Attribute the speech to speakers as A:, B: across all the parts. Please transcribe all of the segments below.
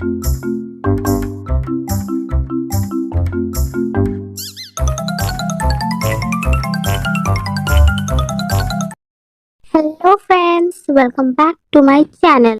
A: Hello friends, welcome back to my channel.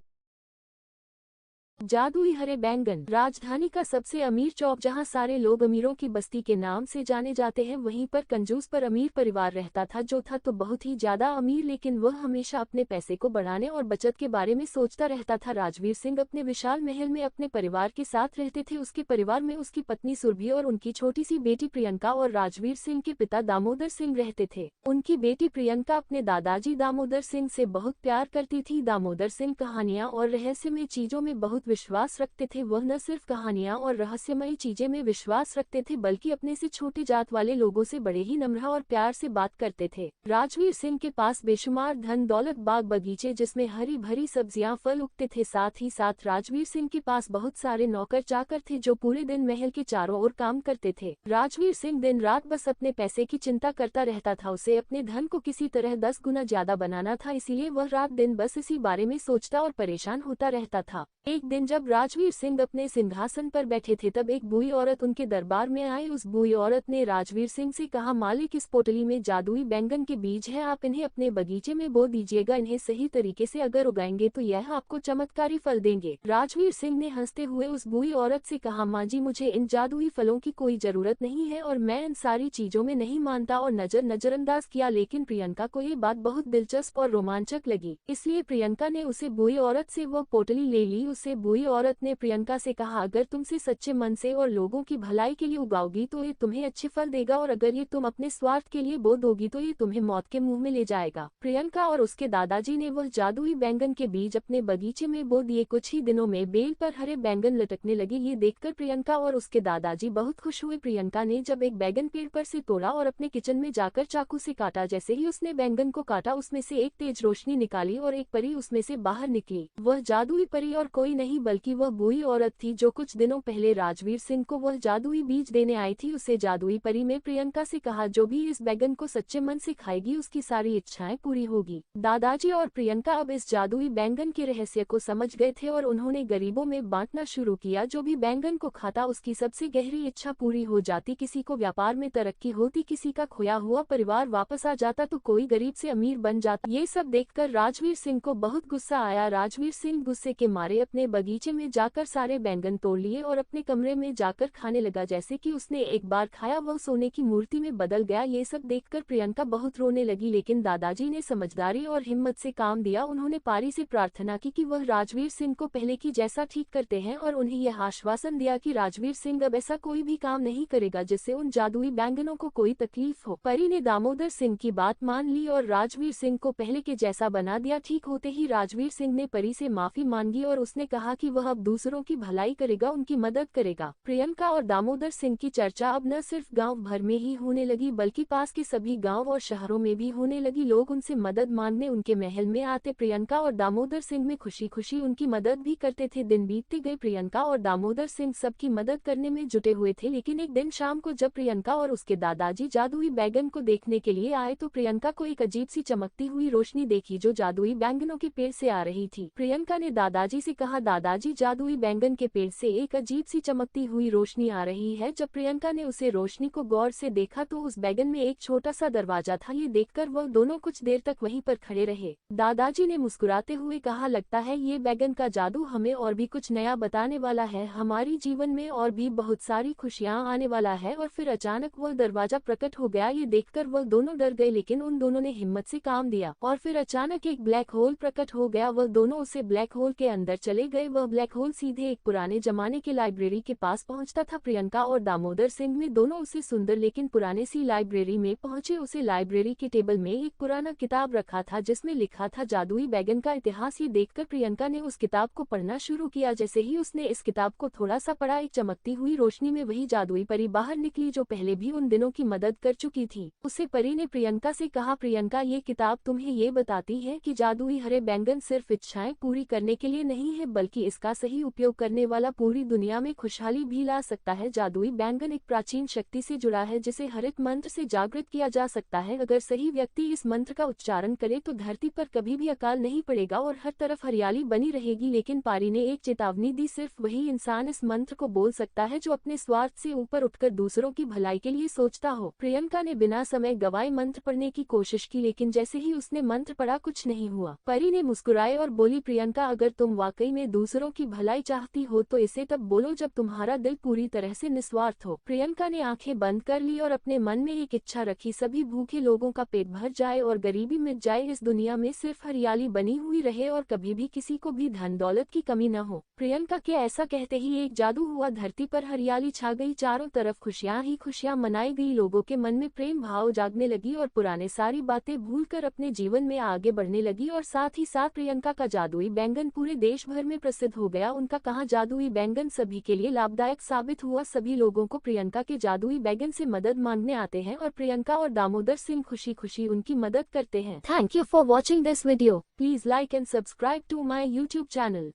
B: जादुई हरे बैंगन राजधानी का सबसे अमीर चौक जहां सारे लोग अमीरों की बस्ती के नाम से जाने जाते हैं, वहीं पर कंजूस पर अमीर परिवार रहता था, जो था तो बहुत ही ज्यादा अमीर, लेकिन वह हमेशा अपने पैसे को बढ़ाने और बचत के बारे में सोचता रहता था। राजवीर सिंह अपने विशाल महल में अपने परिवार के साथ रहते थे। उसके परिवार में उसकी पत्नी सुरभि और उनकी छोटी सी बेटी प्रियंका और राजवीर सिंह के पिता दामोदर सिंह रहते थे। उनकी बेटी प्रियंका अपने दादाजी दामोदर सिंह से बहुत प्यार करती थी। दामोदर सिंह कहानियां और रहस्यमय चीजों में बहुत विश्वास रखते थे। वह न सिर्फ कहानियां और रहस्यमयी चीजें में विश्वास रखते थे, बल्कि अपने से छोटे जात वाले लोगों से बड़े ही नम्र और प्यार से बात करते थे। राजवीर सिंह के पास बेशुमार धन दौलत, बाग बगीचे जिसमें हरी भरी सब्जियां फल उगते थे। साथ ही साथ राजवीर सिंह के पास बहुत सारे नौकर चाकर थे जो पूरे दिन महल के चारों ओर काम करते थे। राजवीर सिंह दिन रात बस अपने पैसे की चिंता करता रहता था। उसे अपने धन को किसी तरह 10 गुना ज्यादा बनाना था, इसीलिए वह रात दिन बस इसी बारे में सोचता और परेशान होता रहता था। एक दिन जब राजवीर सिंह अपने सिंहासन पर बैठे थे, तब एक बूढ़ी औरत उनके दरबार में आई। उस बूढ़ी औरत ने राजवीर सिंह से कहा, मालिक, इस पोटली में जादुई बैंगन के बीज हैं, आप इन्हें अपने बगीचे में बो दीजिएगा। इन्हें सही तरीके से अगर उगाएंगे तो यह आपको चमत्कारी फल देंगे। राजवीर सिंह ने हंसते हुए उस बूढ़ी औरत से कहा, माँ जी, मुझे इन जादुई फलों की कोई जरूरत नहीं है और मैं इन सारी चीजों में नहीं मानता, और नजरअंदाज किया। लेकिन प्रियंका को ये बात बहुत दिलचस्प और रोमांचक लगी, इसलिए प्रियंका ने उसे बूढ़ी औरत से वह पोटली ले ली। उसे बूढ़ी औरत ने प्रियंका से कहा, अगर तुमसे सच्चे मन से और लोगों की भलाई के लिए उगाओगी तो ये तुम्हें अच्छे फल देगा, और अगर ये तुम अपने स्वार्थ के लिए बो दोगी तो ये तुम्हें मौत के मुंह में ले जाएगा। प्रियंका और उसके दादाजी ने वह जादुई बैंगन के बीज अपने बगीचे में बो दिए। कुछ ही दिनों में बेल पर हरे बैंगन लटकने लगे। ये देखकर प्रियंका और उसके दादाजी बहुत खुश हुए। प्रियंका ने जब एक बैंगन पेड़ पर से तोड़ा और अपने किचन में जाकर चाकू से काटा। जैसे ही उसने बैंगन को काटा, उसमें से एक तेज रोशनी निकाली और एक परी उसमें से बाहर निकली। वह जादुई परी और कोई नहीं बल्कि वह बूढ़ी औरत थी जो कुछ दिनों पहले राजवीर सिंह को वह जादुई बीज देने आई थी। उसे जादुई परी में प्रियंका से कहा, जो भी इस बैंगन को सच्चे मन से खाएगी उसकी सारी इच्छाएं पूरी होगी। दादाजी और प्रियंका अब इस जादुई बैंगन के रहस्य को समझ गए थे और उन्होंने गरीबों में बांटना शुरू किया। जो भी बैंगन को खाता उसकी सबसे गहरी इच्छा पूरी हो जाती। किसी को व्यापार में तरक्की होती, किसी का खोया हुआ परिवार वापस आ जाता, तो कोई गरीब से अमीर बन जाता। ये सब देखकर राजवीर सिंह को बहुत गुस्सा आया। राजवीर सिंह गुस्से के मारे अपने बगीचे में जाकर सारे बैंगन तोड़ लिए और अपने कमरे में जाकर खाने लगा। जैसे कि उसने एक बार खाया वह सोने की मूर्ति में बदल गया। ये सब देखकर प्रियंका बहुत रोने लगी, लेकिन दादाजी ने समझदारी और हिम्मत से काम दिया। उन्होंने पारी से प्रार्थना की कि वह राजवीर सिंह को पहले की जैसा ठीक करते हैं, और उन्हें यह आश्वासन दिया कि राजवीर सिंह अब ऐसा कोई भी काम नहीं करेगा जिससे उन जादुई बैंगनों को कोई तकलीफ हो। परी ने दामोदर सिंह की बात मान ली और राजवीर सिंह को पहले के जैसा बना दिया। ठीक होते ही राजवीर सिंह ने परी से माफी मांगी और उसने कहा कि वह अब दूसरों की भलाई करेगा, उनकी मदद करेगा। प्रियंका और दामोदर सिंह की चर्चा अब न सिर्फ गांव भर में ही होने लगी बल्कि पास के सभी गांव और शहरों में भी होने लगी। लोग उनसे मदद मांगने उनके महल में आते। प्रियंका और दामोदर सिंह में खुशी खुशी उनकी मदद भी करते थे। दिन बीतते गए, प्रियंका और दामोदर सिंह सबकी मदद करने में जुटे हुए थे। लेकिन एक दिन शाम को जब प्रियंका और उसके दादाजी जादुई बैंगन को देखने के लिए आए तो प्रियंका को एक अजीब सी चमकती हुई रोशनी देखी जो जादुई बैंगनों के पेड़ से आ रही थी। प्रियंका ने दादाजी से कहा, दादाजी, जादुई बैंगन के पेड़ से एक अजीब सी चमकती हुई रोशनी आ रही है। जब प्रियंका ने उसे रोशनी को गौर से देखा तो उस बैंगन में एक छोटा सा दरवाजा था। ये देखकर वह दोनों कुछ देर तक वहीं पर खड़े रहे। दादाजी ने मुस्कुराते हुए कहा, लगता है ये बैंगन का जादू हमें और भी कुछ नया बताने वाला है, हमारी जीवन में और भी बहुत सारी खुशियां आने वाला है। और फिर अचानक वह दरवाजा प्रकट हो गया। ये देखकर वह दोनों डर गए, लेकिन उन दोनों ने हिम्मत से काम दिया। और फिर अचानक एक ब्लैक होल प्रकट हो गया। वह दोनों उसे ब्लैक होल के अंदर चले गए। वह ब्लैक होल सीधे एक पुराने जमाने के लाइब्रेरी के पास पहुंचता था। प्रियंका और दामोदर सिंह में दोनों उसे सुंदर लेकिन पुराने सी लाइब्रेरी में पहुंचे। उसे लाइब्रेरी के टेबल में एक पुराना किताब रखा था जिसमें लिखा था जादुई बैंगन का इतिहास। ये देखकर प्रियंका ने उस किताब को पढ़ना शुरू किया। जैसे ही उसने इस किताब को थोड़ा सा पढ़ा, एक चमकती हुई रोशनी में वही जादुई परी बाहर निकली जो पहले भी उन दिनों की मदद कर चुकी थी। उसे परी ने प्रियंका से कहा, प्रियंका, ये किताब तुम्हें ये बताती है कि जादुई हरे बैंगन सिर्फ इच्छाएं पूरी करने के लिए नहीं है बल्कि इसका सही उपयोग करने वाला पूरी दुनिया में खुशहाली भी ला सकता है। जादुई बैंगन एक प्राचीन शक्ति से जुड़ा है जिसे हरित मंत्र से जागृत किया जा सकता है। अगर सही व्यक्ति इस मंत्र का उच्चारण करे तो धरती पर कभी भी अकाल नहीं पड़ेगा और हर तरफ हरियाली बनी रहेगी। लेकिन पारी ने एक चेतावनी दी, सिर्फ वही इंसान इस मंत्र को बोल सकता है जो अपने स्वार्थ से ऊपर उठकर दूसरों की भलाई के लिए सोचता हो। प्रियंका ने बिना समय गवाए मंत्र पढ़ने की कोशिश की, लेकिन जैसे ही उसने मंत्र पढ़ा कुछ नहीं हुआ। परी ने मुस्कुराए और बोली, प्रियंका, अगर तुम वाकई में दूसरों की भलाई चाहती हो तो इसे तब बोलो जब तुम्हारा दिल पूरी तरह से निस्वार्थ हो। प्रियंका ने आंखें बंद कर ली और अपने मन में एक इच्छा रखी, सभी भूखे लोगों का पेट भर जाए और गरीबी मिट जाए, इस दुनिया में सिर्फ हरियाली बनी हुई रहे और कभी भी किसी को भी धन दौलत की कमी न हो। प्रियंका के ऐसा कहते ही एक जादू हुआ, धरती पर हरियाली छा गई, चारों तरफ खुशियां ही खुशियां मनाई गई, लोगों के मन में प्रेम भाव जागने लगी और पुराने सारी बातें भूलकर अपने जीवन में आगे बढ़ने लगी। और साथ ही साथ प्रियंका का जादुई बैंगन पूरे देश भर में प्रसिद्ध हो गया। उनका कहा जादुई बैंगन सभी के लिए लाभदायक साबित हुआ। सभी लोगों को प्रियंका के जादुई बैंगन से मदद मांगने आते हैं और प्रियंका और दामोदर सिंह खुशी खुशी उनकी मदद करते हैं। Thank you for watching this video. Please like and subscribe to my YouTube channel.